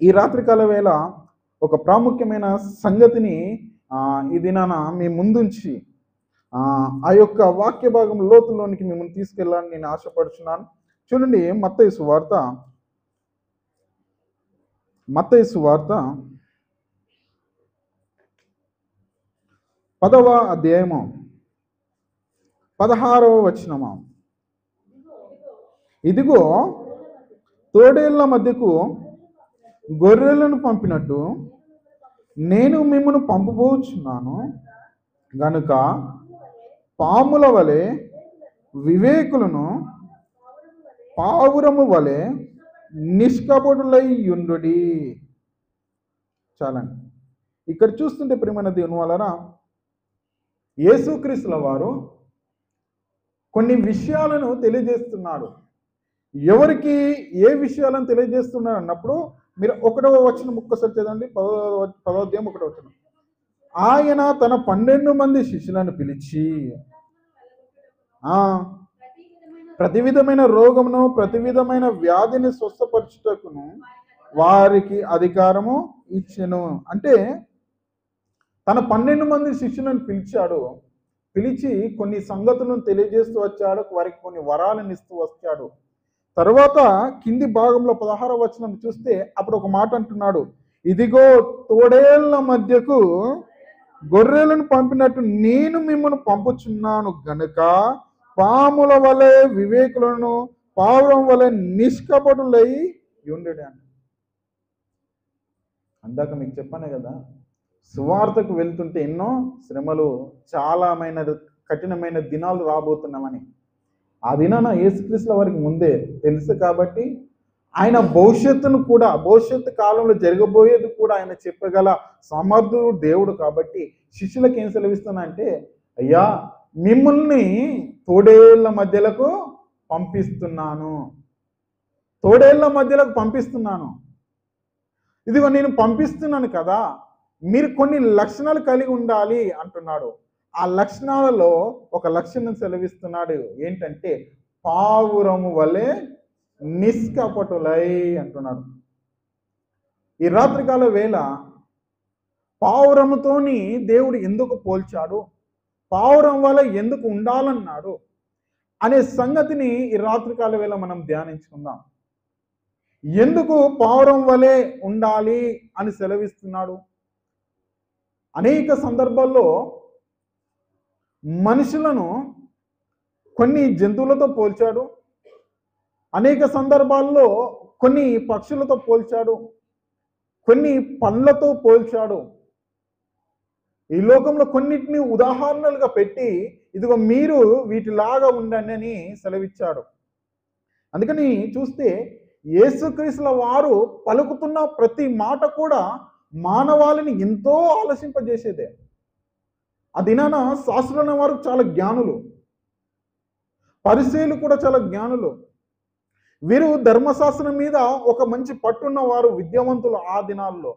ఈ రాత్రికాల వేళ ఒక ప్రాముఖ్యమైన సంగతిని ఈ దినాన మీ ముందుంచి ఆ యొక్క వాక్య భాగం లోతుల్లోనికి మిమ్మల్ని తీసుకెళ్ళాలని నేను ఆశపడుచున్నాను. చూడండి, మత్తయి సువార్త 10వ అధ్యాయము 16వ వచనము. ఇదిగో తోడేళ్ల మధ్యకు గొర్రెలను పంపినట్టు నేను మిమ్మల్ని పంపబోచున్నాను గనుక పాముల వలె వివేకులను పావురము వలె నిష్కపటులై యుండుడి. చాలండి. ఇక్కడ చూస్తుంటే ప్రియమైన దేవుని వలన యేసుక్రీస్తుల వారు కొన్ని విషయాలను తెలియజేస్తున్నాడు. ఎవరికి ఏ విషయాలను తెలియజేస్తున్నాడు అన్నప్పుడు మీరు 1వ వచనం ఒక్కసారి చదవండి. 10వ అధ్యాయం 1వ వచనం. ఆయన తన 12 మంది శిష్యులను పిలిచి ప్రతి విధమైన రోగమును ప్రతి విధమైన వ్యాధిని స్వస్థపరచుటకును వారికి అధికారము ఇచ్చెను. అంటే తన 12 మంది శిష్యులను పిలిచి కొన్ని సంగతులను తెలియజేస్తూ వచ్చాడు. వారికి కొన్ని వరాలను ఇస్తూ వచ్చాడు. తర్వాత కింది భాగంలో 16వ వచనం చూస్తే అప్పుడు ఒక మాట అంటున్నాడు, ఇదిగో తోడేళ్ల మధ్యకు గొర్రెలను పంపినట్టు నేను మిమ్మల్ని పంపుచున్నాను గనుక పాముల వలె వివేకులను పావురం వలె నిష్కపటులై యుండుడి అని. అందాక మీకు చెప్పాను కదా, సువార్తకు వెళ్తుంటే ఎన్నో శ్రమలు, చాలా కఠినమైన దినాలు రాబోతున్నామని. ఆ దినాన యేసుక్రీస్తుల వారికి ముందే తెలుసు కాబట్టి ఆయన భవిష్యత్తు కాలంలో జరగబోయేది కూడా ఆయన చెప్పగల సమర్థుడు దేవుడు కాబట్టి శిష్యులకు ఏం సెలవిస్తున్నా అంటే, అయ్యా మిమ్మల్ని తోడేళ్ల మధ్యలకు పంపిస్తున్నాను, ఇదిగో నేను పంపిస్తున్నాను కదా, మీరు కొన్ని లక్షణాలు కలిగి ఉండాలి అంటున్నాడు. ఆ లక్షణాలలో ఒక లక్షణం సెలవిస్తున్నాడు. ఏంటంటే పావురము వలె నిష్కపటులై అంటున్నాడు. ఈ రాత్రికాల వేళ పావురముతోని దేవుడు ఎందుకు పోల్చాడు, పావురం వల్ల ఎందుకు ఉండాలన్నాడు అనే సంగతిని ఈ రాత్రికాల వేళ మనం ధ్యానించుకుందాం. ఎందుకు పావురం వలె ఉండాలి అని సెలవిస్తున్నాడు? అనేక సందర్భాల్లో మనుషులను కొన్ని జంతువులతో పోల్చాడు, అనేక సందర్భాల్లో కొన్ని పక్షులతో పోల్చాడు, కొన్ని పండ్లతో పోల్చాడు. ఈ లోకంలో కొన్నిటిని ఉదాహరణలుగా పెట్టి ఇదిగో మీరు వీటిలాగా ఉండండి అని సెలవిచ్చాడు. అందుకని చూస్తే యేసుక్రీస్తుల వారు పలుకుతున్న ప్రతి మాట కూడా మానవాళిని ఎంతో ఆలోచింపజేసేదే. ఆ దినాన శాస్త్రులైన వారు చాలా జ్ఞానులు, పరిసయ్యులు కూడా చాలా జ్ఞానులు. వీరు ధర్మశాస్త్రం మీద ఒక మంచి పట్టున్న వారు, విద్యావంతులు. ఆ దినాల్లో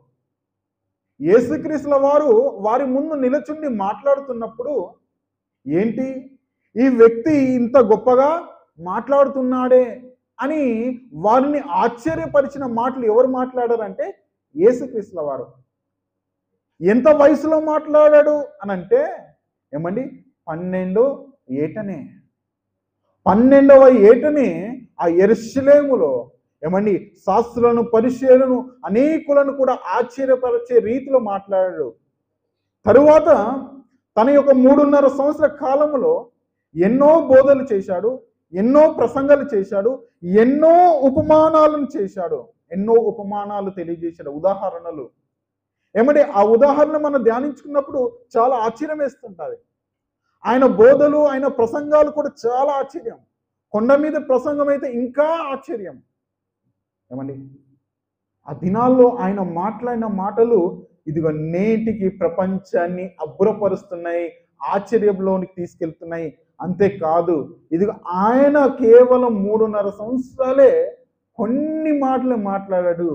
యేసుక్రీస్తుల వారు వారి ముందు నిలచుండి మాట్లాడుతున్నప్పుడు ఏంటి, ఈ వ్యక్తి ఇంత గొప్పగా మాట్లాడుతున్నాడే అని వారిని ఆశ్చర్యపరిచిన మాటలు ఎవరు మాట్లాడారంటే యేసుక్రీస్తుల వారు. ఎంత వయసులో మాట్లాడాడు అని అంటే ఏమండి, 12వ ఏటనే ఆ యెరూషలేములో ఏమండి శాస్త్రులను పరిచయులను అనేకులను కూడా ఆశ్చర్యపరిచే రీతిలో మాట్లాడాడు. తరువాత తన యొక్క 3.5 సంవత్సర కాలంలో ఎన్నో బోధలు చేశాడు, ఎన్నో ప్రసంగాలు చేశాడు, ఎన్నో ఉపమానాలను చేశాడు, ఎన్నో ఉపమానాలు తెలియజేశాడు, ఉదాహరణలు. ఏమంటే ఆ ఉదాహరణ మనం ధ్యానించుకున్నప్పుడు చాలా ఆశ్చర్యం వేస్తుంటుంది. ఆయన బోధలు, ఆయన ప్రసంగాలు కూడా చాలా ఆశ్చర్యం. కొండ మీద ప్రసంగం అయితే ఇంకా ఆశ్చర్యం. ఏమండి ఆ దినాల్లో ఆయన మాట్లాడిన మాటలు ఇదిగో నేటికి ప్రపంచాన్ని అబ్బురపరుస్తున్నాయి, ఆశ్చర్యంలోనికి తీసుకెళ్తున్నాయి. అంతేకాదు, ఇదిగో ఆయన కేవలం 3.5 సంవత్సరాలే కొన్ని మాటలు మాట్లాడాడు.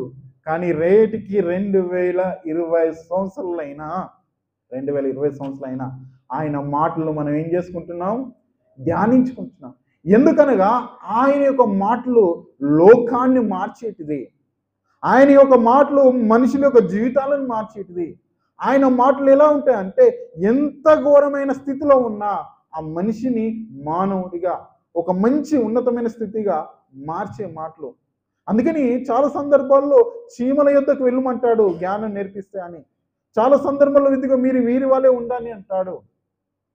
కానీ రేటికి 2020 సంవత్సరాలైనా ఆయన మాటలు మనం ఏం చేసుకుంటున్నాం, ధ్యానించుకుంటున్నాం. ఎందుకనగా ఆయన యొక్క మాటలు లోకాన్ని మార్చేటిది. ఆయన యొక్క మాటలు మనుషుల యొక్క జీవితాలను మార్చేటిది. ఆయన మాటలు ఎలా ఉంటాయంటే ఎంత ఘోరమైన స్థితిలో ఉన్నా ఆ మనిషిని మానవుడిగా ఒక మంచి ఉన్నతమైన స్థితిగా మార్చే మాటలు. అందుకని చాలా సందర్భాల్లో చీమల యొద్దకు వెళ్ళమంటాడు జ్ఞానం నేర్పిస్తే అని. చాలా సందర్భాల్లో ఇదిగో మీరు వీరి వలె ఉండాలి అంటాడు.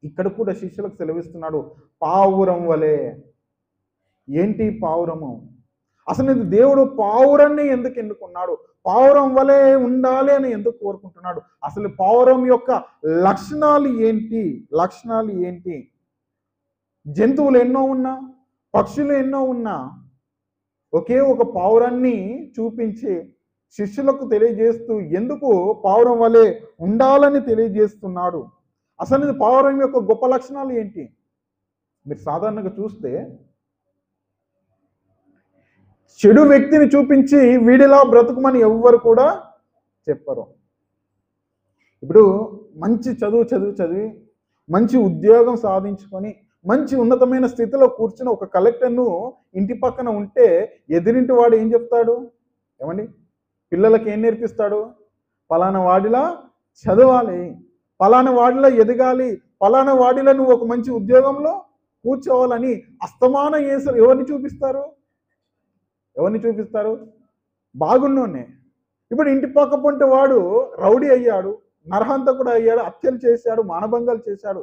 ఇక్కడ కూడా శిష్యులకు సెలవిస్తున్నాడు పావురం వలె. ఏంటి పావురము? అసలు ఇది దేవుడు పావురాన్ని ఎందుకు ఎన్నుకున్నాడు? పావురం వలె ఉండాలి అని ఎందుకు కోరుకుంటున్నాడు? అసలు పావురం యొక్క లక్షణాలు ఏంటి? లక్షణాలు ఏంటి? జంతువులు ఎన్నో ఉన్నా, పక్షులు ఎన్నో ఉన్నా, ఒకే ఒక పావురాన్ని చూపించి శిష్యులకు తెలియజేస్తూ ఎందుకు పావురం వలె ఉండాలని తెలియజేస్తున్నాడు? అసలు ఇది పావురం యొక్క గొప్ప లక్షణాలు ఏంటి? మీరు సాధారణంగా చూస్తే చెడు వ్యక్తిని చూపించి వీడిలా బ్రతుకుమని ఎవ్వరు కూడా చెప్పరు. ఇప్పుడు మంచి చదివి మంచి ఉద్యోగం సాధించుకొని మంచి ఉన్నతమైన స్థితిలో కూర్చుని ఒక కలెక్టర్ను ఇంటి పక్కన ఉంటే ఎదిరింటి వాడు ఏం చెప్తాడు? ఏమండి, పిల్లలకి ఏం నేర్పిస్తాడు? పలానా వాడిలా చదవాలి, పలానా వాడిలా ఎదగాలి, పలానా వాడిలా నువ్వు ఒక మంచి ఉద్యోగంలో కూర్చోవాలని అస్తమానం ఎవరిని చూపిస్తారు? ఎవరిని చూపిస్తారు? బాగున్నోనే. ఇప్పుడు ఇంటి పక్క పొంటి వాడు రౌడీ అయ్యాడు, నరహంతకుడు అయ్యాడు, హత్యలు చేశాడు, మానభంగాలు చేశాడు.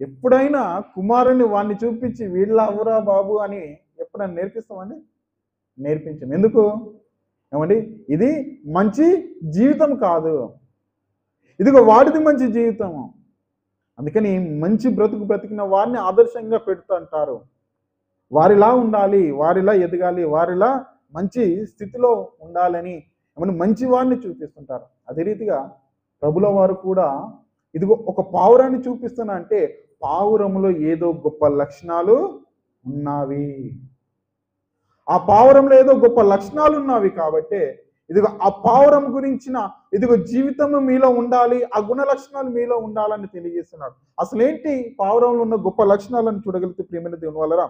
ఎప్పుడైనా కుమారుని వాడిని చూపించి వీళ్ళ అవురా బాబు అని ఎప్పుడైనా నేర్పిస్తామండి? నేర్పించం. ఎందుకు? ఏమండి, ఇది మంచి జీవితం కాదు, ఇదిగో వాడిది మంచి జీవితము. అందుకని మంచి బ్రతుకు బ్రతికిన వారిని ఆదర్శంగా పెడుతుంటారు. వారిలా ఉండాలి, వారిలా ఎదగాలి, వారిలా మంచి స్థితిలో ఉండాలని ఏమన్నా మంచి వారిని చూపిస్తుంటారు. అదే రీతిగా ప్రభుల వారు కూడా ఇదిగో ఒక పావురాన్ని చూపిస్తున్నా అంటే పావురంలో ఏదో గొప్ప లక్షణాలు ఉన్నవి. ఆ పావురంలో ఏదో గొప్ప లక్షణాలు ఉన్నవి కాబట్టి ఇదిగో ఆ పావురం గురించిన ఇదిగో జీవితము మీలో ఉండాలి, ఆ గుణ లక్షణాలు మీలో ఉండాలని తెలియజేస్తున్నాడు. అసలేంటి పావురంలో ఉన్న గొప్ప లక్షణాలను చూడగలిగితే ప్రియమైన దేవుని వలన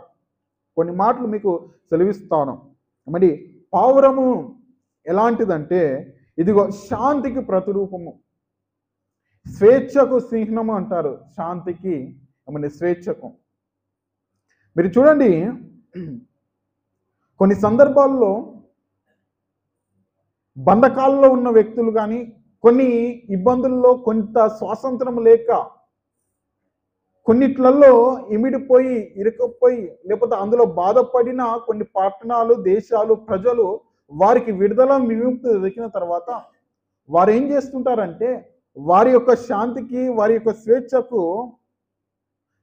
కొన్ని మాటలు మీకు సెలవిస్తాను. మరి పావురము ఎలాంటిదంటే ఇదిగో శాంతికి ప్రతిరూపము, స్వేచ్ఛకు చిహ్నము అంటారు. శాంతికి ఏమంటే స్వేచ్ఛకు. మీరు చూడండి, కొన్ని సందర్భాల్లో బంధకాల్లో ఉన్న వ్యక్తులు కానీ కొన్ని ఇబ్బందుల్లో కొంత స్వాతంత్రం లేక కొన్నిట్లలో ఇమిడిపోయి ఇరుక్కుపోయి లేకపోతే అందులో బాధపడిన కొన్ని పట్టణాలు, దేశాలు, ప్రజలు వారికి విడుదల విముక్తి దొరికిన తర్వాత వారు ఏం చేస్తుంటారంటే వారి యొక్క శాంతికి, వారి యొక్క స్వేచ్ఛకు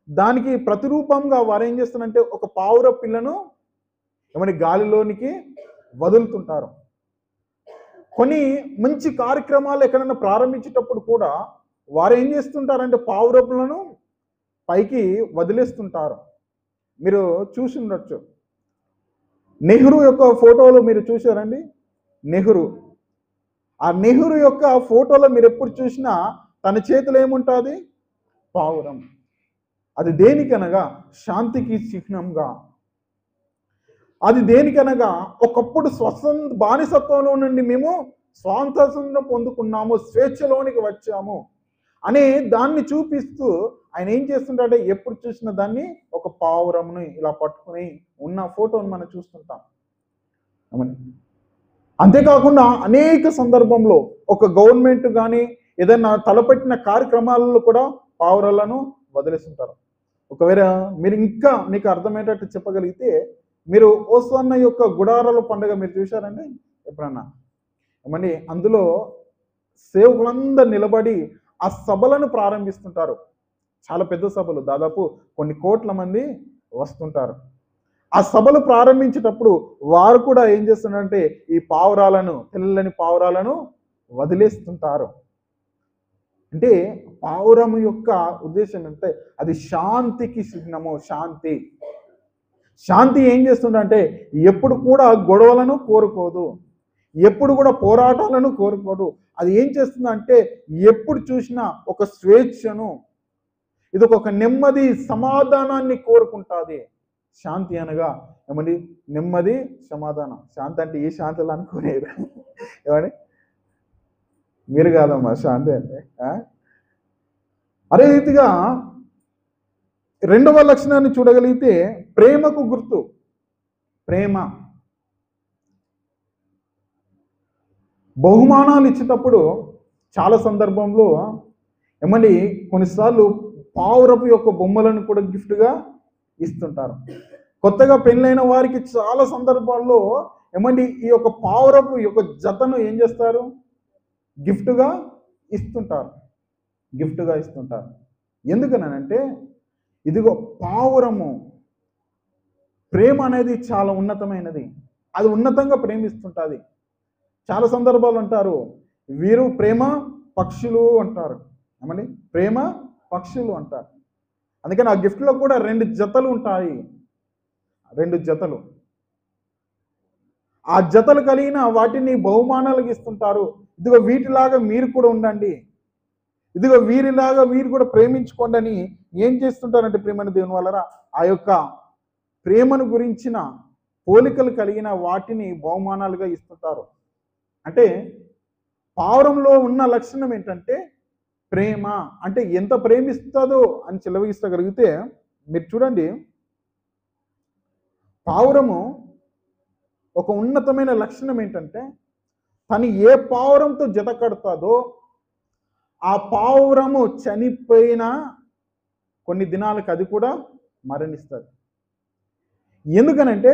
దానికి ప్రతిరూపంగా వారు ఏం చేస్తారంటే ఒక పావుర పిల్లను ఏమని గాలిలోనికి వదులుతుంటారు. కొన్ని మంచి కార్యక్రమాలు ఎక్కడైనా ప్రారంభించేటప్పుడు కూడా వారు ఏం చేస్తుంటారంటే పావురపులను పైకి వదిలేస్తుంటారు. మీరు చూసి ఉండొచ్చు, నెహ్రూ యొక్క ఫోటోలు మీరు చూసారండి? నెహ్రూ, ఆ నెహ్రూ యొక్క ఫోటోలో మీరు ఎప్పుడు చూసినా తన చేతిలో ఏముంటుంది? పావురం. అది దేనికనగా శాంతికి చిహ్నంగా. అది దేనికనగా ఒకప్పుడు బానిసత్వంలో నుండి మేము స్వాతంత్రం పొందుకున్నాము, స్వేచ్ఛలోనికి వచ్చాము అనే దాన్ని చూపిస్తూ ఆయన ఏం చేస్తుంటాడే ఎప్పుడు చూసిన దాన్ని ఒక పావురంని ఇలా పట్టుకుని ఉన్న ఫోటోని మనం చూస్తుంటాం. అంతేకాకుండా అనేక సందర్భంలో ఒక గవర్నమెంట్ కానీ ఏదైనా తలపెట్టిన కార్యక్రమాలలో కూడా పావురాలను వదిలేస్తుంటారు. ఒకవేళ మీరు ఇంకా మీకు అర్థమయ్యేటట్టు చెప్పగలిగితే మీరు ఓసన్న యొక్క గుడారాల పండుగ మీరు చూశారండి ఎప్పుడన్నా? ఏమండి, అందులో సేవకులందరూ నిలబడి ఆ సభలను ప్రారంభిస్తుంటారు. చాలా పెద్ద సభలు, దాదాపు కొన్ని కోట్ల మంది వస్తుంటారు. ఆ సభలు ప్రారంభించేటప్పుడు వారు కూడా ఏం చేస్తున్నారంటే ఈ పావురాలను, తెల్లని పావురాలను వదిలేస్తుంటారు. అంటే పావురం యొక్క ఉద్దేశం అంటే అది శాంతికి చిహ్నము. శాంతి శాంతి ఏం చేస్తుందంటే ఎప్పుడు కూడా గొడవలను కోరుకోదు, ఎప్పుడు కూడా పోరాటాలను కోరుకోదు. అది ఏం చేస్తుందంటే ఎప్పుడు చూసినా ఒక స్వేచ్ఛను, ఇది ఒక నెమ్మది, సమాధానాన్ని కోరుకుంటుంది. శాంతి అనగా ఏమండి? నెమ్మది, సమాధానం. శాంతి అంటే ఏ శాంతిలో అనుకోలేదు. ఏమని? మీరు కాదమ్మా శాంతి అంటే. అదే రీతిగా రెండవ లక్షణాన్ని చూడగలిగితే ప్రేమకు గుర్తు. ప్రేమ. బహుమానాలు ఇచ్చేటప్పుడు చాలా సందర్భంలో ఏమండి కొన్నిసార్లు పావురపు యొక్క బొమ్మలను కూడా గిఫ్ట్గా ఇస్తుంటారు. కొత్తగా పెళ్ళైన వారికి చాలా సందర్భాల్లో ఏమండి ఈ యొక్క పావురపు యొక్క జతను ఏం చేస్తారు? గిఫ్ట్గా ఇస్తుంటారు. గిఫ్ట్గా ఇస్తుంటారు. ఎందుకనంటే ఇదిగో పావురము ప్రేమ అనేది చాలా ఉన్నతమైనది. అది ఉన్నతంగా ప్రేమిస్తుంటుంది. చాలా సందర్భాలు అంటారు వీరు ప్రేమ పక్షులు అంటారు. ఏమండి? ప్రేమ పక్షులు అంటారు. అందుకని ఆ గిఫ్ట్లో కూడా 2 జతలు ఉంటాయి. 2 జతలు. ఆ జతలు కలిగిన వాటిని బహుమానాలకు ఇస్తుంటారు. ఇదిగో వీటిలాగా మీరు కూడా ఉండండి, ఇదిగో వీరిలాగా వీరు కూడా ప్రేమించుకోండి అని ఏం చేస్తుంటారంటే ప్రేమను దేవుని వల్ల ఆ యొక్క ప్రేమను గురించిన పోలికలు కలిగిన వాటిని బహుమానాలుగా ఇస్తుంటారు. అంటే పావురంలో ఉన్న లక్షణం ఏంటంటే ప్రేమ. అంటే ఎంత ప్రేమిస్తుందో అని చెలవిస్తగలిగితే మీరు చూడండి, పావురము ఒక ఉన్నతమైన లక్షణం ఏంటంటే తను ఏ పావురంతో జత కడతాదో ఆ పావురము చనిపోయిన కొన్ని దినాలకు అది కూడా మరణిస్తుంది. ఎందుకనంటే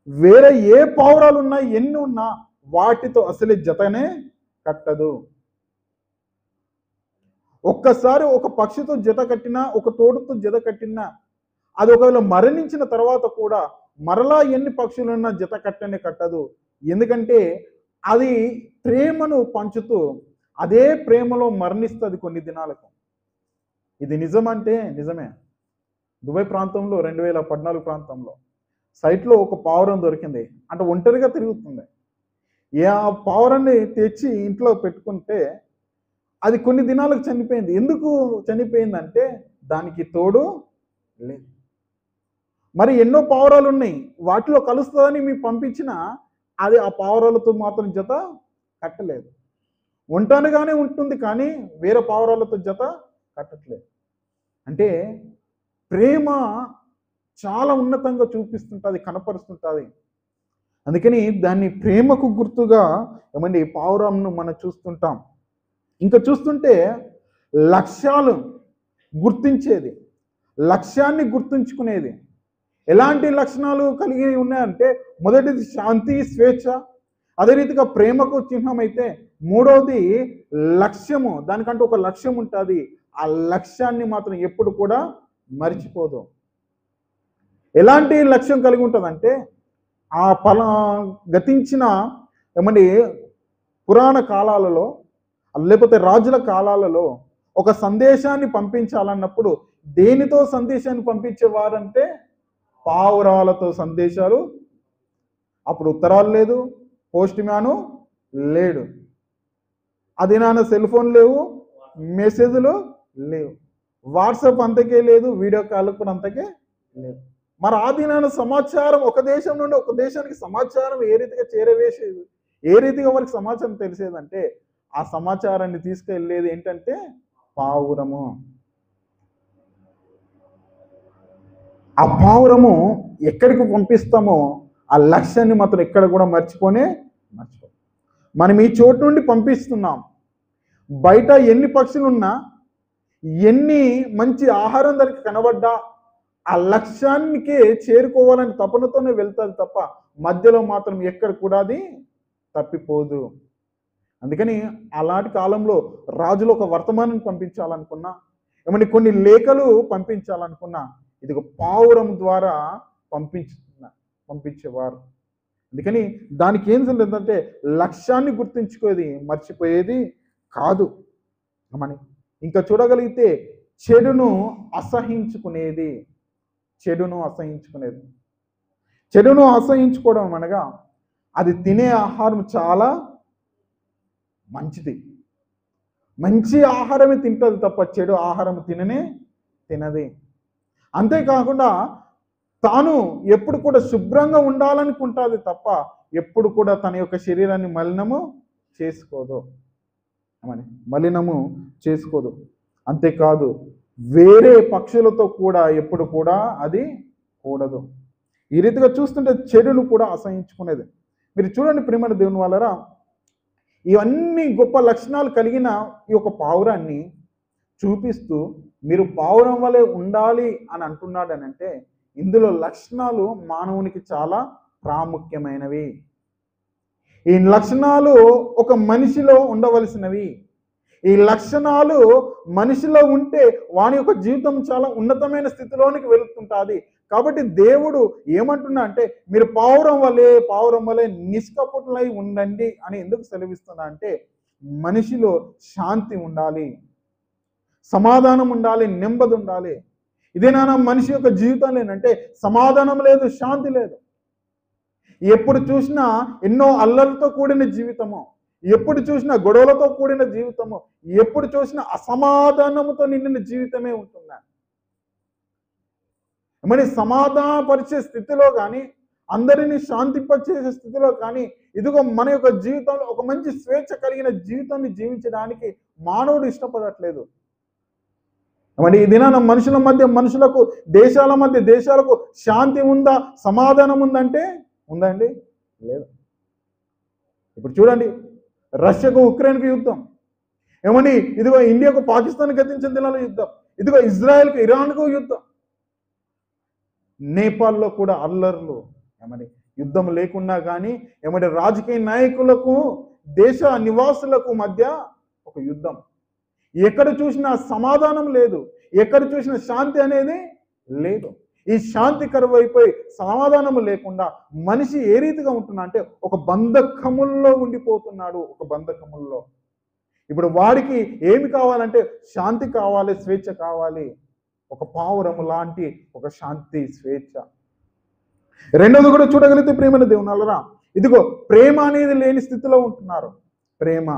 వేరే ఏ పావురాలు ఉన్నా ఎన్ని ఉన్నా వాటితో అసలే జతనే కట్టదు. ఒక్కసారి ఒక పక్షితో జత కట్టినా, ఒక తోడుతో జత కట్టినా అది ఒకవేళ మరణించిన తర్వాత కూడా మరలా ఎన్ని పక్షులున్నా జత కట్టనే కట్టదు. ఎందుకంటే అది ప్రేమను పంచుతూ అదే ప్రేమలో మరణిస్తుంది కొన్ని దినాలకు. ఇది నిజమంటే నిజమే. దుబాయ్ ప్రాంతంలో 2014 ప్రాంతంలో సైట్లో ఒక పావురం దొరికింది. అంటే ఒంటరిగా తిరుగుతుంది. ఆ పావురాన్ని తెచ్చి ఇంట్లో పెట్టుకుంటే అది కొన్ని దినాలకు చనిపోయింది. ఎందుకు చనిపోయిందంటే దానికి తోడు లేదు. మరి ఎన్నో పావురాలు ఉన్నాయి, వాటిలో కలుస్తుందని మీరు పంపించిన అది ఆ పావురాలతో మాత్రం జత కట్టలేదు. ఒంటరిగానే ఉంటుంది కానీ వేరే పావురాలతో జత కట్టట్లేదు. అంటే ప్రేమ చాలా ఉన్నతంగా చూపిస్తుంటుంది, కనపరుస్తుంటుంది. అందుకని దాన్ని ప్రేమకు గుర్తుగా ఏమండి పావురంను మనం చూస్తుంటాం. ఇంకా చూస్తుంటే లక్ష్యాలు గుర్తించేది, లక్ష్యాన్ని గుర్తుంచుకునేది. ఎలాంటి లక్షణాలు కలిగి ఉన్నాయంటే మొదటిది శాంతి, స్వేచ్ఛ. అదే రీతిగా ప్రేమకు చిహ్నం అయితే మూడవది లక్ష్యము. దానికంటే ఒక లక్ష్యం ఉంటుంది. ఆ లక్ష్యాన్ని మాత్రం ఎప్పుడు కూడా మర్చిపోదు. ఎలాంటి లక్ష్యం కలిగి ఉంటుందంటే ఆ గతించిన ఏమండి పురాణ కాలాలలో లేకపోతే రాజుల కాలాలలో ఒక సందేశాన్ని పంపించాలన్నప్పుడు దేనితో సందేశాన్ని పంపించేవారంటే పావురాలతో సందేశాలు. అప్పుడు ఉత్తరాలు లేదు, పోస్ట్ మ్యాను లేడు, అది నాన్న సెల్ ఫోన్ లేవు, మెసేజ్లు లేవు, వాట్సాప్ అంతకే లేదు, వీడియో కాల్ కూడా అంతకే లేదు. మరి ఆ దినాన సమాచారం ఒక దేశం నుండి ఒక దేశానికి సమాచారం ఏ రీతిగా చేరవేసేది, ఏ రీతిగా వారికి సమాచారం తెలిసేదంటే ఆ సమాచారాన్ని తీసుకెళ్ళేది ఏంటంటే పావురము. ఆ పావురము ఎక్కడికి పంపిస్తామో ఆ లక్ష్యాన్ని మాత్రం ఎక్కడ కూడా మర్చిపో. మనం ఈ చోటు నుండి పంపిస్తున్నాం, బయట ఎన్ని పక్షులున్నా ఎన్ని మంచి ఆహారం దానికి కనబడ్డా ఆ లక్ష్యానికి చేరుకోవాలని తపనతోనే వెళ్తుంది తప్ప మధ్యలో మాత్రం ఎక్కడ కూడా అది తప్పిపోదు. అందుకని అలాంటి కాలంలో రాజులు ఒక వర్తమానం పంపించాలనుకున్నా, ఏమని కొన్ని లేఖలు పంపించాలనుకున్నా ఇది ఒక పావురం ద్వారా పంపించేవారు. అందుకని దానికి ఏం ఏంటంటే లక్ష్యాన్ని గుర్తుంచుకోది, మర్చిపోయేది కాదు. అని ఇంకా చూడగలిగితే చెడును అసహించుకునేది. చెడును అసహించుకోవడం అనగా అది తినే ఆహారం చాలా మంచిది, మంచి ఆహారమే తింటుంది తప్ప చెడు ఆహారం తినది. అంతేకాకుండా తాను ఎప్పుడు కూడా శుభ్రంగా ఉండాలనుకుంటుంది తప్ప ఎప్పుడు కూడా తన యొక్క శరీరాన్ని మలినము చేసుకోదు. మలినము చేసుకోదు. అంతేకాదు వేరే పక్షులతో కూడా ఎప్పుడు కూడా అది కూడదు. ఈ రీతిగా చూస్తుంటే చెడును కూడా అసహించుకునేది. మీరు చూడండి ప్రియమైన దేవుని వాళ్ళరా, ఇవన్నీ గొప్ప లక్షణాలు కలిగిన ఈ యొక్క పావురాన్ని చూపిస్తూ మీరు పావురం వలె ఉండాలి అని అంటున్నాడు అని అంటే, ఇందులో లక్షణాలు మానవునికి చాలా ప్రాముఖ్యమైనవి. ఈ లక్షణాలు ఒక మనిషిలో ఉండవలసినవి. ఈ లక్షణాలు మనిషిలో ఉంటే వాని యొక్క జీవితం చాలా ఉన్నతమైన స్థితిలోనికి వెళుతుంటుంది. కాబట్టి దేవుడు ఏమంటున్నా అంటే, మీరు పావురం వలె నిష్కపటులై ఉండండి అని ఎందుకు సెలవిస్తున్నా అంటే, మనిషిలో శాంతి ఉండాలి, సమాధానం ఉండాలి, నెమ్మది ఉండాలి. ఇదేనా మనిషి యొక్క జీవితం ఏంటంటే సమాధానం లేదు, శాంతి లేదు. ఎప్పుడు చూసినా ఎన్నో అల్లలతో కూడిన జీవితము, ఎప్పుడు చూసినా గొడవలతో కూడిన జీవితము, ఎప్పుడు చూసినా అసమాధానముతో నిండిన జీవితమే ఉంటున్నా. మరి సమాధానపరిచే స్థితిలో కానీ, అందరినీ శాంతిపరిచే స్థితిలో కానీ, ఇదిగో మన యొక్క జీవితంలో ఒక మంచి స్వేచ్ఛ కలిగిన జీవితాన్ని జీవించడానికి మానవుడు ఇష్టపడట్లేదు. మరి ఈ దినాన మనుషుల మధ్య మనుషులకు, దేశాల మధ్య దేశాలకు శాంతి ఉందా, సమాధానం ఉందంటే ఉందండి? లేదు. ఇప్పుడు చూడండి, రష్యాకు ఉక్రెయిన్కు యుద్ధం, ఏమని ఇదిగో ఇండియాకు పాకిస్తాన్ గతించిన దినాల యుద్ధం, ఇదిగో ఇజ్రాయెల్కు ఇరాన్కు యుద్ధం, నేపాల్లో కూడా అల్లర్లు. ఏమని యుద్ధం లేకున్నా కానీ ఏమంటే రాజకీయ నాయకులకు, దేశ నివాసులకు మధ్య ఒక యుద్ధం. ఎక్కడ చూసినా సమాధానం లేదు, ఎక్కడ చూసినా శాంతి అనేది లేదు. ఈ శాంతి కరువైపోయి సమాధానం లేకుండా మనిషి ఏ రీతిగా ఉంటున్నా అంటే ఒక బంధకముల్లో ఉండిపోతున్నాడు. ఒక బంధకముల్లో. ఇప్పుడు వాడికి ఏమి కావాలంటే శాంతి కావాలి, స్వేచ్ఛ కావాలి. ఒక పావురము లాంటి ఒక శాంతి, స్వేచ్ఛ. రెండోది కూడా చూడగలిగితే ప్రేమను దేవునాలరా, ఇదిగో ప్రేమ అనేది లేని స్థితిలో ఉంటున్నారు. ప్రేమ,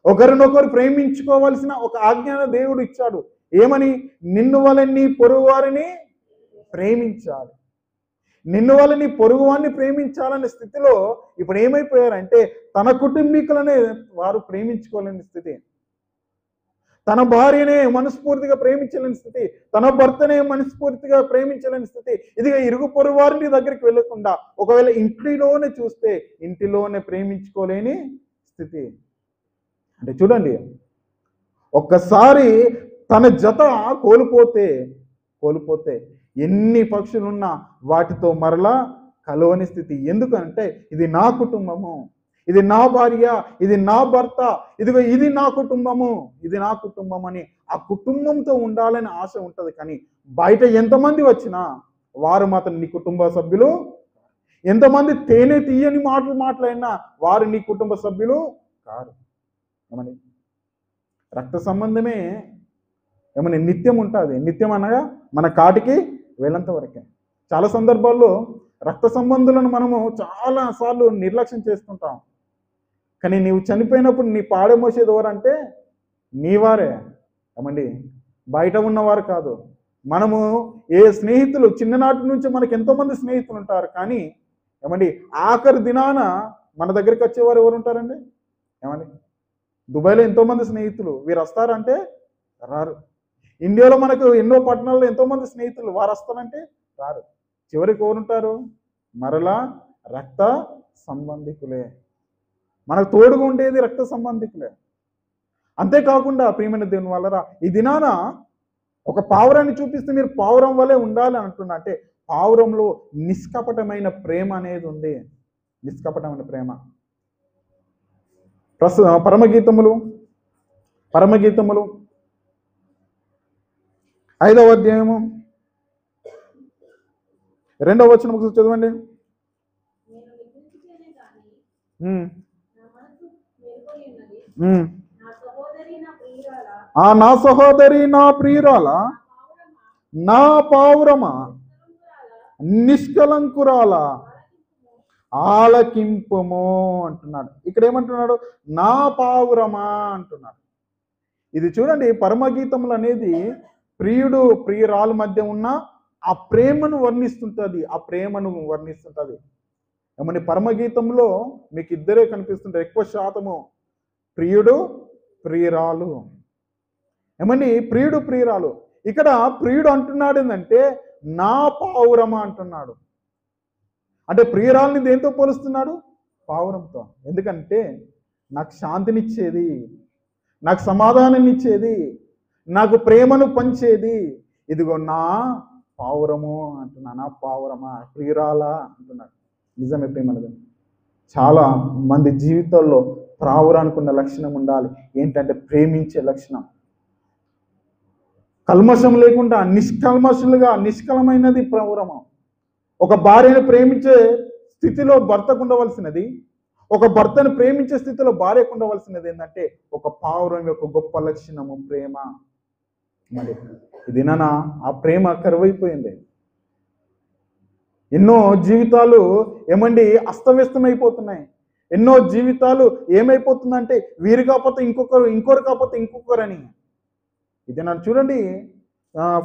ఒకరినొకరు ప్రేమించుకోవాల్సిన ఒక ఆజ్ఞాన దేవుడు ఇచ్చాడు. ఏమని? నిన్ను వలె నీ పొరుగువారిని ప్రేమించాలి. నిన్ను వలె నీ పొరుగువారిని ప్రేమించాలనే స్థితిలో ఇప్పుడు ఏమైపోయారంటే తన కుటుంబీకులనే వారు ప్రేమించుకోలేని స్థితి, తన భార్యనే మనస్ఫూర్తిగా ప్రేమించలేని స్థితి, తన భర్తనే మనస్ఫూర్తిగా ప్రేమించలేని స్థితి. ఇదిగా ఇరుగు పొరుగు వారిని దగ్గరికి వెళ్ళకుండా ఒకవేళ ఇంటిలోనే చూస్తే ఇంటిలోనే ప్రేమించుకోలేని స్థితి. అంటే చూడండి, ఒక్కసారి తన జత కోల్పోతే ఎన్ని పక్షులున్నా వాటితో మరలా కలవని స్థితి. ఎందుకంటే ఇది నా కుటుంబము, ఇది నా భార్య, ఇది నా భర్త, ఇదిగో ఇది నా కుటుంబము, ఇది నా కుటుంబం అని ఆ కుటుంబంతో ఉండాలని ఆశ ఉంటుంది. కానీ బయట ఎంతమంది వచ్చినా వారు మాత్రం నీ కుటుంబ సభ్యులు. ఎంతమంది తేనె తీయని మాటలు మాట్లాడినా వారు నీ కుటుంబ సభ్యులు కారు. ఏమని? రక్త సంబంధమే ఏమని నిత్యం ఉంటుంది. నిత్యం అనగా మన కాటికి వెళ్ళంత వరకే. చాలా సందర్భాల్లో రక్త సంబంధులను మనము చాలాసార్లు నిర్లక్ష్యం చేస్తుంటాం. కానీ నీవు చనిపోయినప్పుడు నీ పాడె మోసేది ఎవరంటే నీవారే. ఏమండి? బయట ఉన్నవారు కాదు. మనము ఏ స్నేహితులు, చిన్ననాటి నుంచి మనకి ఎంతోమంది స్నేహితులు ఉంటారు. కానీ ఏమండి ఆఖరి దినాన మన దగ్గరికి వచ్చేవారు ఎవరు ఉంటారండి? ఏమండి? దుబాయ్లో ఎంతోమంది స్నేహితులు, వీరు వస్తారంటే రారు. ఇండియాలో మనకు ఎన్నో పట్టణాల్లో ఎంతోమంది స్నేహితులు, వారు వస్తారంటే రారు. చివరికి ఎవరుంటారు? మరలా రక్త సంబంధికులే. మనకు తోడుగా ఉండేది రక్త సంబంధికులే. అంతేకాకుండా ప్రియమైన దేవుని వాళ్ళరా, ఈ దినాన ఒక పావురాన్ని చూపిస్తే మీరు పావురం వలె ఉండాలి అంటున్నా. అంటే పావురంలో నిష్కపటమైన ప్రేమ అనేది ఉంది. నిష్కపటమైన ప్రేమ. పరమగీతములు 5వ అధ్యాయము 2వ వచనం చదవండి. నా సహోదరి, నా ప్రియురాల, నా పావురమా, నిష్కలంకురాల, ఆలకింపుము అంటున్నాడు. ఇక్కడ ఏమంటున్నాడు? నా పావురమా అంటున్నాడు. ఇది చూడండి, పరమగీతములు అనేది ప్రియుడు ప్రియురాలు మధ్య ఉన్న ఆ ప్రేమను వర్ణిస్తుంటది. ఏమండి పరమగీతంలో మీకు ఇద్దరే కనిపిస్తుంటారు ఎక్కువ శాతము, ప్రియుడు ప్రియురాలు. ఏమండి ప్రియుడు ప్రియురాలు. ఇక్కడ ప్రియుడు అంటున్నాడు ఏంటంటే నా పావురమా అంటున్నాడు. అంటే ప్రియురాల్ని దేంతో పోలుస్తున్నాడు? పావురంతో. ఎందుకంటే నాకు శాంతినిచ్చేది, నాకు సమాధానం ఇచ్చేది, నాకు ప్రేమను పంచేది ఇదిగో నా పావురము అంటున్నా. నా పావురమా, ప్రియురాలా అంటున్నాడు. నిజమే ప్రేమలది. చాలా మంది జీవితాల్లో పావురానికి ఉన్న లక్షణం ఉండాలి. ఏంటంటే ప్రేమించే లక్షణం. కల్మషం లేకుండా నిష్కల్మషులుగా, నిష్కలమైనది పావురము. ఒక భార్యను ప్రేమించే స్థితిలో భర్తకు ఉండవలసినది, ఒక భర్తను ప్రేమించే స్థితిలో భార్యకు ఉండవలసినది ఏంటంటే ఒక పావురం యొక్క గొప్ప లక్షణము ప్రేమ. మరి ఇది ఆ ప్రేమ కరువైపోయింది. ఎన్నో జీవితాలు ఏమండి అస్తవ్యస్తమైపోతున్నాయి. ఎన్నో జీవితాలు ఏమైపోతుందంటే వీరు కాకపోతే ఇంకొకరు, ఇంకొకరు కాకపోతే ఇంకొకరని. ఇది చూడండి,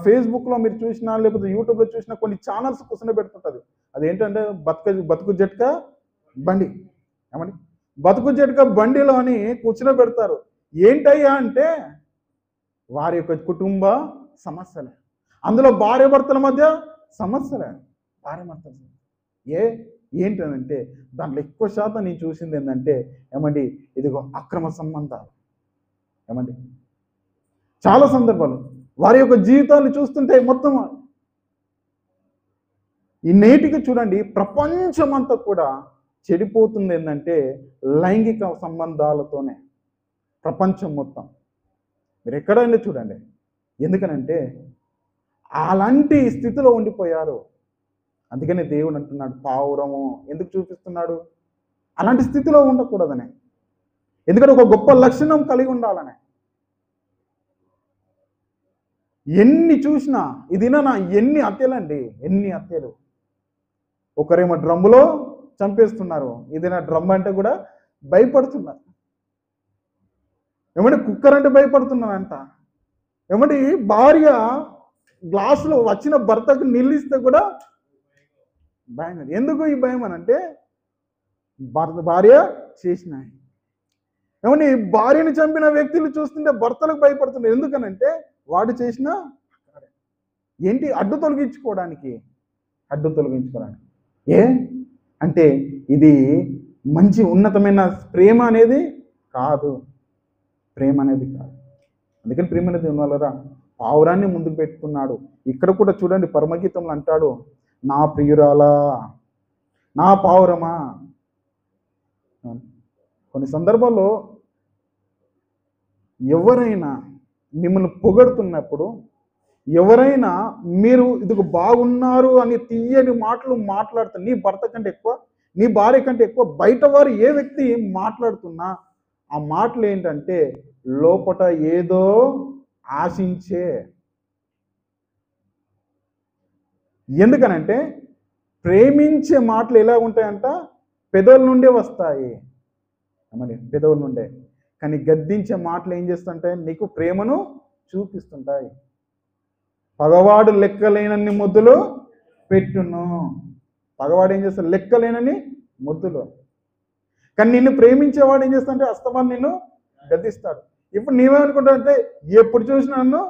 ఫేస్బుక్లో మీరు చూసినా లేకపోతే యూట్యూబ్లో చూసినా కొన్ని ఛానల్స్ కూర్చొని పెడుతుంటుంది. అదేంటంటే బతుకు జట్క బండి. ఏమండి బతుకు జట్క బండిలో అని కూర్చుని పెడతారు. ఏంటయ్యా అంటే వారి యొక్క కుటుంబ సమస్యలే, అందులో భార్య భర్తల మధ్య సమస్యలే. భార్య భర్తల ఏంటంటే దాంట్లో ఎక్కువ శాతం నేను చూసింది ఏంటంటే ఏమండి ఇదిగో అక్రమ సంబంధాలు. ఏమండి చాలా సందర్భాలు వారి యొక్క జీవితాన్ని చూస్తుంటే మొత్తం ఈ నేటికి చూడండి ప్రపంచమంతా కూడా చెడిపోతుంది ఏంటంటే లైంగిక సంబంధాలతోనే. ప్రపంచం మొత్తం మీరు ఎక్కడైనా చూడండి. ఎందుకనంటే అలాంటి స్థితిలో ఉండిపోయారు. అందుకనే దేవుడు అంటున్నాడు పావురము ఎందుకు చూపిస్తున్నాడు? అలాంటి స్థితిలో ఉండకూడదనే. ఎందుకంటే ఒక గొప్ప లక్షణం కలిగి ఉండాలనే. ఎన్ని చూసినా ఇదినా ఎన్ని హత్యలండి, ఎన్ని హత్యలు. ఒకరేమో డ్రమ్ములో చంపేస్తున్నారు, ఇది నా డ్రమ్ అంటే కూడా భయపడుతున్నారు. ఏమంటే కుక్కర్ అంటే భయపడుతున్నానంట. ఏమంటే భార్య గ్లాసులో వచ్చిన భర్తకు నిల్లిస్తే కూడా భయం. ఎందుకు ఈ భయం అని అంటే భార్య చేసిన. ఏమంటే భార్యని చంపిన వ్యక్తులు చూస్తుంటే భర్తలకు భయపడుతున్నారు. ఎందుకనంటే వాడు చేసిన ఏంటి అడ్డు తొలగించుకోవడానికి. ఏ అంటే ఇది మంచి ఉన్నతమైన ప్రేమ అనేది కాదు. అందుకని ప్రేమ అనేది ఉన్నవాళ్ళరా పావురాన్ని ముందుకు పెట్టుకున్నాడు. ఇక్కడ కూడా చూడండి పరమగీతంలో అంటాడు నా ప్రియురాలా, నా పావురమా. కొన్ని సందర్భాల్లో ఎవరైనా మిమ్మల్ని పొగడుతున్నప్పుడు, ఎవరైనా మీరు ఇదిగో బాగున్నారు అని తీయని మాటలు మాట్లాడుతున్నా, నీ భర్త కంటే ఎక్కువ, నీ భార్య కంటే ఎక్కువ బయట వారు ఏ వ్యక్తి మాట్లాడుతున్నా ఆ మాటలు ఏంటంటే లోపట ఏదో ఆశించే. ఎందుకనంటే ప్రేమించే మాటలు ఎలా ఉంటాయంట పెదవుల నుండే వస్తాయి. మరి పెదవుల నుండే. కానీ గద్దించే మాటలు ఏం చేస్తుంటాయి? నీకు ప్రేమను చూపిస్తుంటాయి. పగవాడు లెక్కలేనన్ని ముద్దులు పెట్టును. పగవాడు ఏం చేస్తాడు? లెక్కలేనని ముద్దులు. కానీ నిన్ను ప్రేమించేవాడు ఏం చేస్తాడంటే అస్తమానం నిన్ను గద్దిస్తాడు. ఇప్పుడు నీవేమనుకుంటావు అంటే ఎప్పుడు చూసినా నన్ను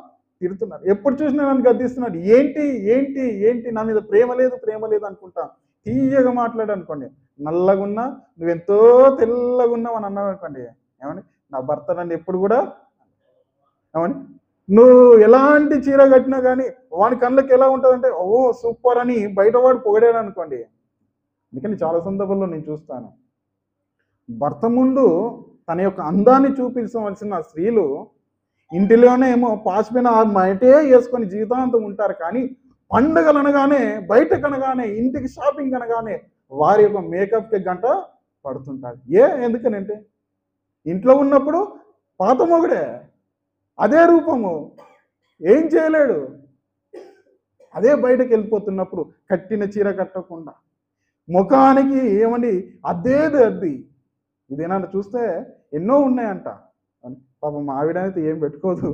తిడుతున్నాడు, ఎప్పుడు చూసినా నన్ను గద్దిస్తున్నాడు, ఏంటి ఏంటి ఏంటి నా మీద ప్రేమ లేదు అనుకుంటా. తీయగా మాట్లాడు అనుకోండి, నల్లగున్నా నువ్వెంతో తెల్లగున్నావు అని అన్నావు అనుకోండి, ఏమని నా భర్త నన్ను ఎప్పుడు కూడా ఏమని నువ్వు ఎలాంటి చీర కట్టినా కానీ వాడి కళ్ళకి ఎలా ఉంటుందంటే ఓ సూపర్ అని బయటవాడు పొగడాడు అనుకోండి. అందుకని చాలా సందర్భాల్లో నేను చూస్తాను భర్త ముందు తన యొక్క అందాన్ని చూపించవలసిన స్త్రీలు ఇంటిలోనే ఏమో పాసిపోయిన మైటే వేసుకొని జీవితాంతం ఉంటారు. కానీ పండుగలు అనగానే, బయటకు అనగానే, ఇంటికి షాపింగ్ అనగానే వారి యొక్క మేకప్కి గంట పడుతుంటారు. ఎందుకనంటే ఇంట్లో ఉన్నప్పుడు పాత మొగుడే, అదే రూపము, ఏం చేయలేడు. అదే బయటకు వెళ్ళిపోతున్నప్పుడు కట్టిన చీర కట్టకుండా ముఖానికి ఏమండి అద్ది ఇదేనా చూస్తే ఎన్నో ఉన్నాయంట. పాపం ఆవిడైతే ఏం పెట్టుకోదు.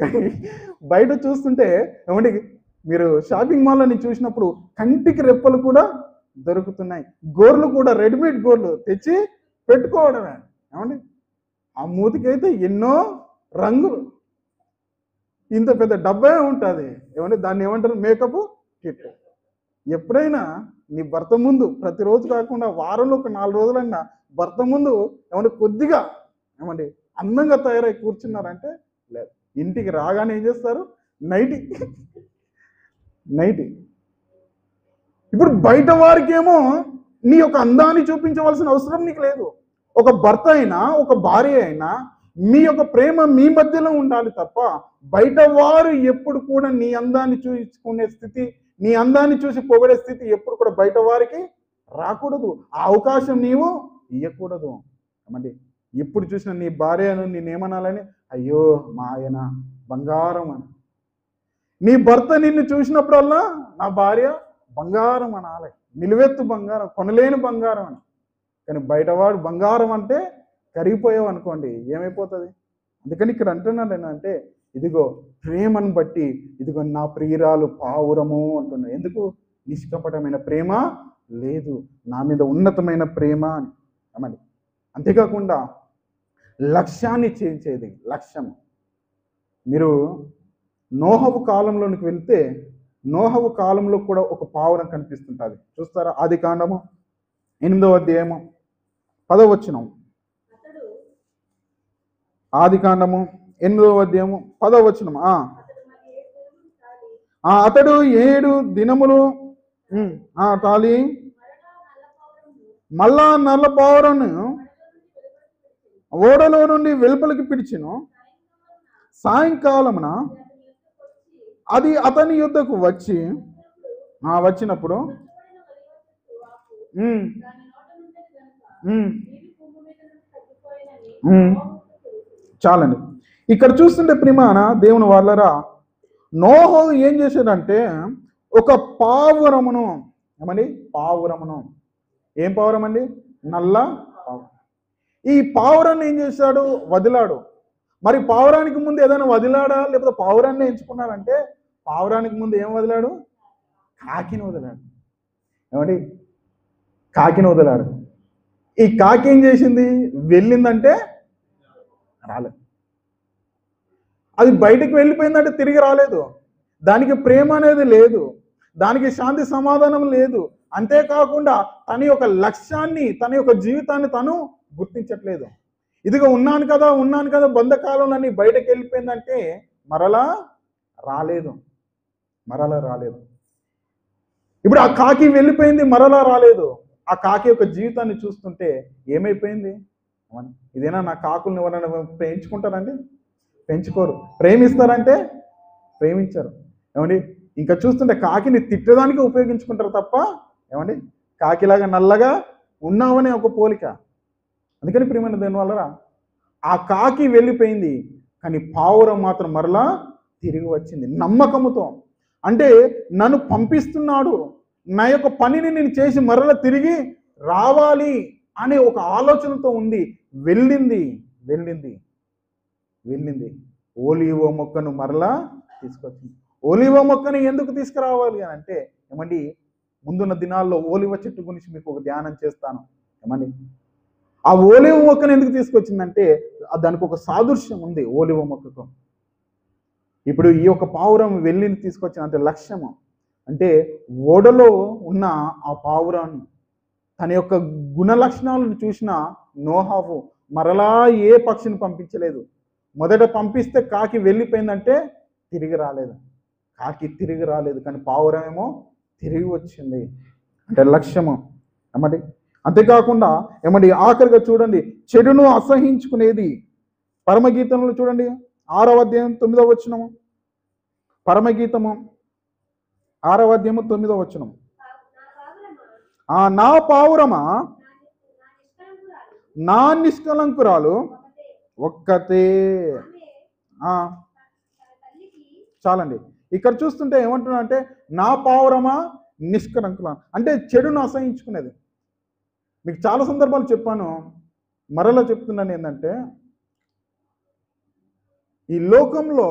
కానీ బయట చూస్తుంటే ఏమండి మీరు షాపింగ్ మాల్లో నేను చూసినప్పుడు కంటికి రెప్పలు కూడా దొరుకుతున్నాయి. గోర్లు కూడా రెడీమేడ్ గోర్లు తెచ్చి పెట్టుకోవడమే. ఏమండి, ఆ మూతికైతే ఎన్నో రంగులు, ఇంత పెద్ద డబ్బే ఉంటుంది. ఏమంటే దాన్ని ఏమంటారు, మేకప్ కిట్. ఎప్పుడైనా నీ భర్త ముందు ప్రతిరోజు కాకుండా వారంలో ఒక 4 రోజులైనా భర్త ముందు ఏమంటే కొద్దిగా ఏమండి అందంగా తయారై కూర్చున్నారంటే లేదు. ఇంటికి రాగానే ఏం చేస్తారు, నైటి నైటి. ఇప్పుడు బయట వారికేమో నీ యొక్క అందాన్ని చూపించవలసిన అవసరం నీకు లేదు. ఒక భర్త అయినా ఒక భార్య అయినా మీ యొక్క ప్రేమ మీ మధ్యలో ఉండాలి తప్ప బయట వారు ఎప్పుడు కూడా నీ అందాన్ని చూపించుకునే స్థితి, నీ అందాన్ని చూసి పొగడే స్థితి ఎప్పుడు కూడా బయట వారికి రాకూడదు. ఆ అవకాశం నీవు ఇవ్వకూడదు. ఏమండి, ఎప్పుడు చూసినా నీ భార్యను నేనేమనాలని, అయ్యో మా ఆయన బంగారం అని. నీ భర్త నిన్ను చూసినప్పుడల్లా నా భార్య బంగారం అనాలి, నిలువెత్తు బంగారం, కొనలేని బంగారం అని. కానీ బయటవాడు బంగారం అంటే కరిగిపోయావు అనుకోండి, ఏమైపోతుంది? అందుకని ఇక్కడ అంటున్నాడు ఏంటంటే, ఇదిగో ప్రేమను బట్టి ఇదిగో నా ప్రియురాలు పావురము అంటున్నాడు. ఎందుకు? నిష్కపటమైన ప్రేమ లేదు, నా మీద ఉన్నతమైన ప్రేమ అని. అమ్మని అంతేకాకుండా లక్ష్యాన్ని చేయించేది లక్ష్యం. మీరు నోహవు కాలంలోనికి వెళ్తే నోహవు కాలంలో కూడా ఒక పావురం కనిపిస్తుంటుంది. చూస్తారా? ఆదికాండము 8వ అధ్యాయము 10వ వచనం. ఆదికాండము 8వ అధ్యాయము 10వ వచనం. అతడు 7 దినములు తాలి మళ్ళా నల్ల పావురను ఓడలో నుండి వెలుపలికి పిడిచెను. సాయంకాలమున అది అతని యుద్ధకు వచ్చినప్పుడు చాలండి. ఇక్కడ చూస్తుంటే ప్రియమైన దేవుని వాళ్ళరా, నోహు ఏం చేశాడంటే ఒక పావురమును, ఏమండి పావురమును, ఏం పావురం అండి? నల్ల పావురం. ఈ పావురాన్ని ఏం చేశాడు? వదిలాడు. మరి పావురానికి ముందు ఏదైనా వదిలాడా, లేకపోతే పావురాన్ని ఎంచుకున్నాడంటే పావురానికి ముందు ఏం వదిలాడు? కాకిని వదిలాడు. ఏమండి, కాకిని వదిలాడు. ఈ కాకి ఏం చేసింది? వెళ్ళిందంటే రాలేదు. అది బయటికి వెళ్ళిపోయిందంటే తిరిగి రాలేదు. దానికి ప్రేమ అనేది లేదు, దానికి శాంతి సమాధానం లేదు. అంతేకాకుండా తన యొక్క లక్ష్యాన్ని, తన యొక్క జీవితాన్ని తను గుర్తించట్లేదు. ఇదిగో ఉన్నాను కదా బంధకాలంలోని బయటకు వెళ్ళిపోయిందంటే మరలా రాలేదు. ఇప్పుడు ఆ కాకి వెళ్ళిపోయింది, మరలా రాలేదు. ఆ కాకి యొక్క జీవితాన్ని చూస్తుంటే ఏమైపోయింది? ఇదేనా నా కాకుల్ని ఎవరైనా పెంచుకుంటారండి? పెంచుకోరు. ప్రేమిస్తారంటే ప్రేమించరు. ఏమండి, ఇంకా చూస్తుంటే కాకిని తిట్టడానికి ఉపయోగించుకుంటారు తప్ప, ఏమండి కాకిలాగా నల్లగా ఉన్నావనే ఒక పోలిక. అందుకని ప్రియమైన దేని వల్ల ఆ కాకి వెళ్ళిపోయింది, కానీ పావురం మాత్రం మరలా తిరిగి వచ్చింది నమ్మకముతో. అంటే నన్ను పంపిస్తున్నాడు, నా యొక్క పనిని నేను చేసి మరలా తిరిగి రావాలి అనే ఒక ఆలోచనతో ఉంది. వెళ్ళింది. ఓలివ మొక్కను మరలా తీసుకొచ్చింది. ఓలివ మొక్కని ఎందుకు తీసుకురావాలి అని అంటే, ఏమండి ముందున్న దినాల్లో ఓలివ చెట్టు గురించి మీకు ఒక ధ్యానం చేస్తాను. ఏమండి ఆ ఓలివ మొక్కను ఎందుకు తీసుకొచ్చిందంటే దానికి ఒక సాదృశ్యం ఉంది ఓలివ మొక్కకు. ఇప్పుడు ఈ యొక్క పావురం వెళ్ళిని తీసుకొచ్చిన అంటే లక్ష్యము అంటే ఓడలో ఉన్న ఆ పావురాన్ని తన యొక్క గుణ లక్షణాలను చూసిన నోహావు మరలా ఏ పక్షిని పంపించలేదు. మొదట పంపిస్తే కాకి వెళ్ళిపోయిందంటే తిరిగి రాలేదు. కానీ పావురం ఏమో తిరిగి వచ్చింది. అంటే లక్ష్యము. ఏమండి అంతేకాకుండా ఏమండి ఆఖరిగా చూడండి, చెడును అసహించుకునేది. పరమగీతంలో చూడండి 6వ అధ్యాయం 9వ వచనము. పరమగీతము 6వ అధ్యాయము 9వ వచనం. నా పావురమా నా నిష్కలంకురాలు ఒక్కతే. చాలండి. ఇక్కడ చూస్తుంటే ఏమంటున్నా అంటే నా పావురమా నిష్కలంకురాలు అంటే చెడును అసహించుకునేది. మీకు చాలా సందర్భాలు చెప్పాను, మరలా చెప్తున్నాను. ఏంటంటే ఈ లోకంలో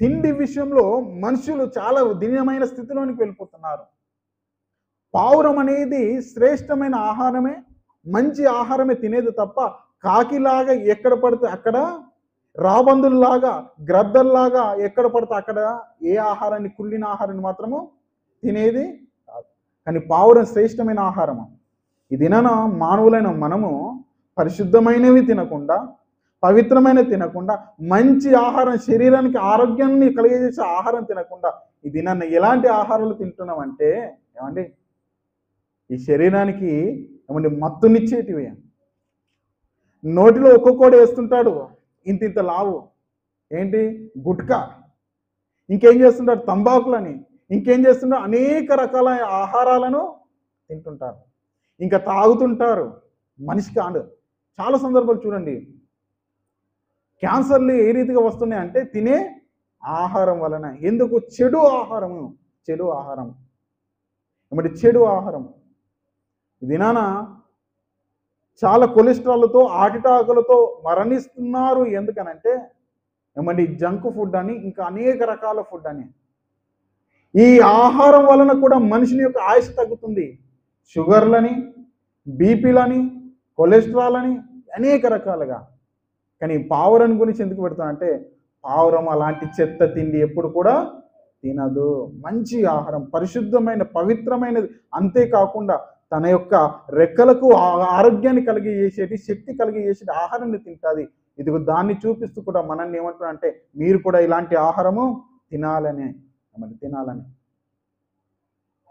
తిండి విషయంలో మనుషులు చాలా దీనమైన స్థితిలోనికి వెళ్ళిపోతున్నారు. పావురం అనేది శ్రేష్టమైన ఆహారమే, మంచి ఆహారమే తినేది తప్ప కాకిలాగా ఎక్కడ పడితే అక్కడ, రాబందుల్లాగా గ్రద్దల్లాగా ఎక్కడ పడితే అక్కడ ఏ ఆహారాన్ని, కుళ్ళిన ఆహారాన్ని మాత్రము తినేది కాదు. కానీ పావురం శ్రేష్టమైన ఆహారము. ఈ దినాన మానవులైన మనము పరిశుద్ధమైనవి తినకుండా, పవిత్రమైనవి తినకుండా, మంచి ఆహారం, శరీరానికి ఆరోగ్యాన్ని కలిగజేసే ఆహారం తినకుండా ఈ దినాన్న ఎలాంటి ఆహారాలు తింటున్నామంటే ఏమండి, ఈ శరీరానికి ఏమండి మత్తునిచ్చేటివి. నోటిలో ఒక్కొక్కడు వేస్తుంటాడు ఇంత లావు, ఏంటి గుట్కా, ఇంకేం చేస్తుంటారు తంబాకులని, ఇంకేం చేస్తుంటారు అనేక రకాల ఆహారాలను తింటుంటారు, ఇంకా తాగుతుంటారు. మనిషికి చాలా సందర్భాలు చూడండి, క్యాన్సర్లు ఏ రీతిగా వస్తున్నాయి అంటే తినే ఆహారం వలన. ఎందుకు? చెడు ఆహారము, చెడు ఆహారం, ఏమంటే చెడు ఆహారం. దినాన చాలా కొలెస్ట్రాల్తో, ఆటిటాకులతో మరణిస్తున్నారు. ఎందుకనంటే ఏమండి జంక్ ఫుడ్ అని, ఇంకా అనేక రకాల ఫుడ్ అని. ఈ ఆహారం వలన కూడా మనిషిని యొక్క ఆయుష్ తగ్గుతుంది. షుగర్లని, బీపీలని, కొలెస్ట్రాల్ అని అనేక రకాలుగా. కానీ పావురం గురించి ఎందుకు పెడతానంటే, పావురం అలాంటి చెత్త తిండి ఎప్పుడు కూడా తినదు. మంచి ఆహారం, పరిశుద్ధమైన పవిత్రమైనది. అంతేకాకుండా తన యొక్క రెక్కలకు ఆరోగ్యాన్ని కలిగజేసేటి, శక్తి కలిగజేసేటి ఆహారాన్ని తింటుంది. ఇదిగో దాన్ని చూపిస్తూ కూడా మనల్ని ఏమంటున్నా అంటే మీరు కూడా ఇలాంటి ఆహారము తినాలని, తినాలని.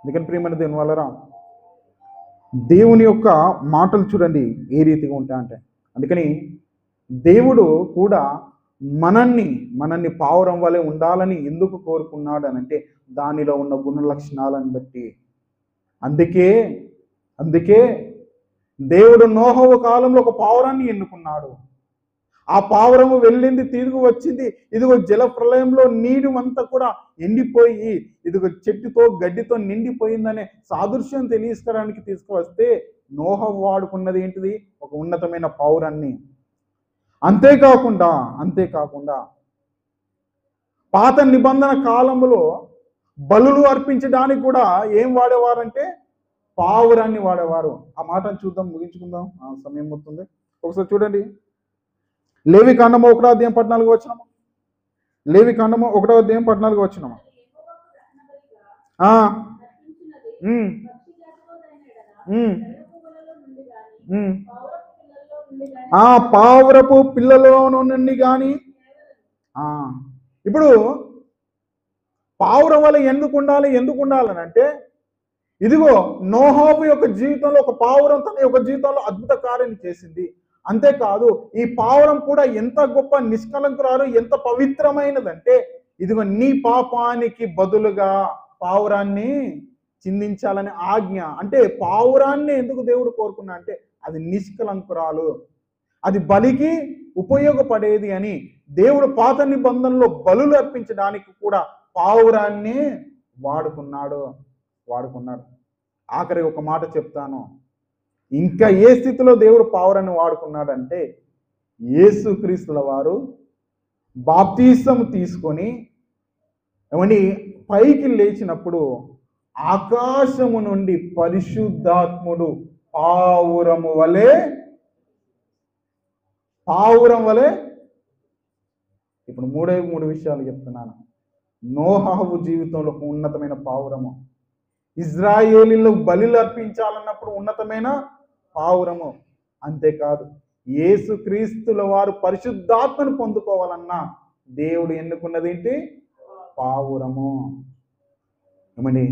అందుకని ప్రియమైన దేవుని వలన దేవుని యొక్క మాటలు చూడండి ఏ రీతిగా ఉంటాయంటే, అందుకని దేవుడు కూడా మనల్ని పావురం వలె ఉండాలని ఎందుకు కోరుకున్నాడు అనంటే దానిలో ఉన్న గుణ లక్షణాలను బట్టి. అందుకే దేవుడు నోహవు కాలంలో ఒక పావురాన్ని ఎన్నుకున్నాడు. ఆ పావురము వెళ్ళింది, తిరిగి వచ్చింది. ఇదిగో జల ప్రళయంలో నీరు అంతా కూడా ఎండిపోయి ఇదిగో చెట్టుతో గడ్డితో నిండిపోయిందనే సాదృశ్యం తెలియజేయడానికి తీసుకువస్తే నోహవు వాడుకున్నది ఏంటిది? ఒక ఉన్నతమైన పావురాన్ని. అంతేకాకుండా పాత నిబంధన కాలంలో బలులు అర్పించడానికి కూడా ఏం వాడేవారంటే పావురాన్ని వాడేవారు. ఆ మాటను చూద్దాం, ముగించుకుందాం, సమయం అవుతుంది. ఒకసారి చూడండి, లేవికాండము 1:14 వచనము. లేవికాండము 1:14 వచనము. ఆ పావురపు పిల్లలలో నుండి కానీ. ఇప్పుడు పావురం వల్ల ఎందుకు ఉండాలని అంటే ఇదిగో నోహోవు యొక్క జీవితంలో ఒక పావురం తన యొక్క జీవితంలో అద్భుత కార్యం చేసింది. అంతేకాదు ఈ పావురం కూడా ఎంత గొప్ప నిష్కలంకురాలు, ఎంత పవిత్రమైనదంటే ఇదిగో నీ పాపానికి బదులుగా పావురాన్ని చిందించాలని ఆజ్ఞ. అంటే పావురాన్ని ఎందుకు దేవుడు కోరుకున్నా అంటే అది నిష్కలంకురాలు, అది బలికి ఉపయోగపడేది అని దేవుడు పాత నిబంధనలో బలులు అర్పించడానికి కూడా పావురాన్ని వాడుకున్నాడు. ఆఖరి ఒక మాట చెప్తాను, ఇంకా ఏ స్థితిలో దేవుడు పావురాన్ని వాడుకున్నాడంటే యేసుక్రీస్తుల వారు బాప్తిసం తీసుకొని ఏమని పైకి లేచినప్పుడు ఆకాశము నుండి పరిశుద్ధాత్ముడు పావురం వలె. ఇప్పుడు మూడు విషయాలు చెప్తున్నాను. నోహవు జీవితంలో ఒక ఉన్నతమైన పావురము, ఇజ్రాయేలీలో బలిలు అర్పించాలన్నప్పుడు ఉన్నతమైన పావురము. అంతేకాదు యేసుక్రీస్తుల వారు పరిశుద్ధాత్మను పొందుకోవాలన్నా దేవుడు ఎన్నుకున్నది ఏంటి? పావురము. ఏమండి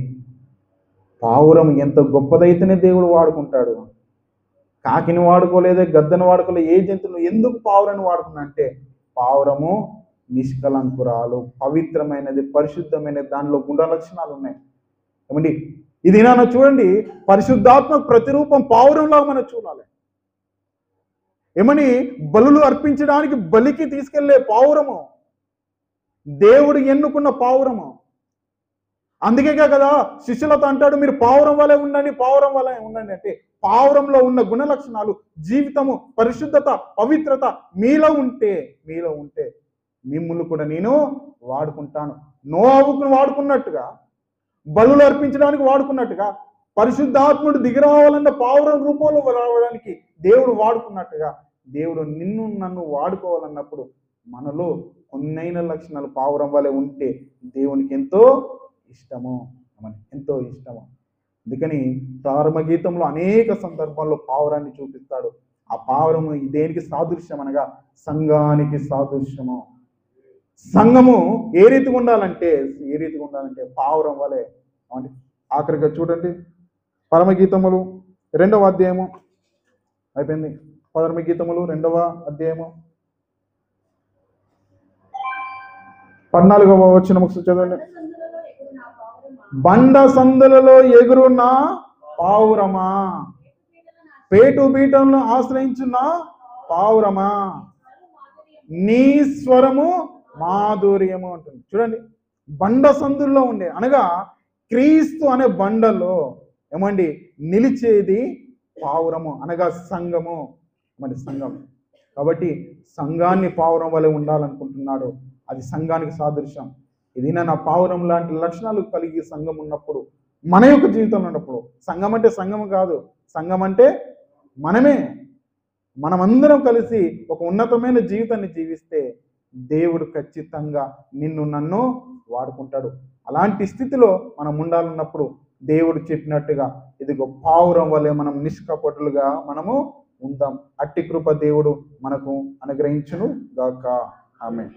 పావురం ఎంత గొప్పదైతేనే దేవుడు వాడుకుంటాడు. కాకిని వాడుకోలేదే, గద్దను వాడుకోలేదు, ఏ జంతువులు ఎందుకు పావురాన్ని వాడుకున్నా అంటే పావురము నిష్కలంకురాలు, పవిత్రమైనది, పరిశుద్ధమైనది, దానిలో గుణ లక్షణాలు ఉన్నాయి. ఏమండి ఇది నాన్న చూడండి, పరిశుద్ధాత్మ ప్రతిరూపం పావురంలా మనం చూడాలి. ఏమని బలులు అర్పించడానికి బలికి తీసుకెళ్లే పావురము, దేవుడు ఎన్నుకున్న పావురము. అందుకే కదా శిష్యులతో అంటాడు మీరు పావురం వలె ఉండండి అంటే పావురంలో ఉన్న గుణ లక్షణాలు, జీవితము, పరిశుద్ధత, పవిత్రత మీలో ఉంటే మిమ్మల్ని కూడా నేను వాడుకుంటాను. నోహవును వాడుకున్నట్టుగా, బలులు అర్పించడానికి వాడుకున్నట్టుగా పరిశుద్ధాత్ముడు దిగిరావాలన్న పావురం రూపంలో రావడానికి దేవుడు వాడుకున్నట్టుగా దేవుడు నిన్ను నన్ను వాడుకోవాలన్నప్పుడు మనలో కొన్నైన లక్షణాలు పావురం వలె ఉంటే దేవునికి ఎంతో ఇష్టము, ఎంతో ఇష్టము. అందుకని ప్రారంభ గీతంలో అనేక సందర్భాల్లో పావురాన్ని చూపిస్తాడు. ఆ పావురము దేనికి సాదృశ్యం అనగా సంఘానికి సాదృశ్యము. సంఘము ఏ రీతిగా ఉండాలంటే పావురం వలె. ఆఖరిగా చూడండి, పరమగీతములు 2వ అధ్యాయము అయిపోయింది. పరమగీతములు 2వ అధ్యాయము 14వ వచనం చదవండి. బండ సందులలో ఎగురున్న పావురమా, పేటు పీఠంలో ఆశ్రయించున్న పావురమా, నీ స్వరము మాధుర్యము అంటుంది. చూడండి, బండ సందుల్లో ఉండే అనగా క్రీస్తు అనే బండలో ఏమండి నిలిచేది పావురము అనగా సంఘము. సంఘం కాబట్టి సంఘాన్ని పావురం వలె ఉండాలనుకుంటున్నాడు. అది సంఘానికి సాదృశ్యం. ఇది నా పావురం లాంటి లక్షణాలు కలిగి సంఘం ఉన్నప్పుడు, మన యొక్క జీవితంలో ఉన్నప్పుడు, సంఘం అంటే సంఘం కాదు, సంఘం అంటే మనమందరం కలిసి ఒక ఉన్నతమైన జీవితాన్ని జీవిస్తే దేవుడు ఖచ్చితంగా నిన్ను నన్ను వాడుకుంటాడు. అలాంటి స్థితిలో మనం ఉండాలన్నప్పుడు దేవుడు చెప్పినట్టుగా ఇదిగో పావురం వలె మనం నిష్కపటులుగా మనము ఉందాం. అట్టి కృప దేవుడు మనకు అనుగ్రహించును గాక. ఆమేన్.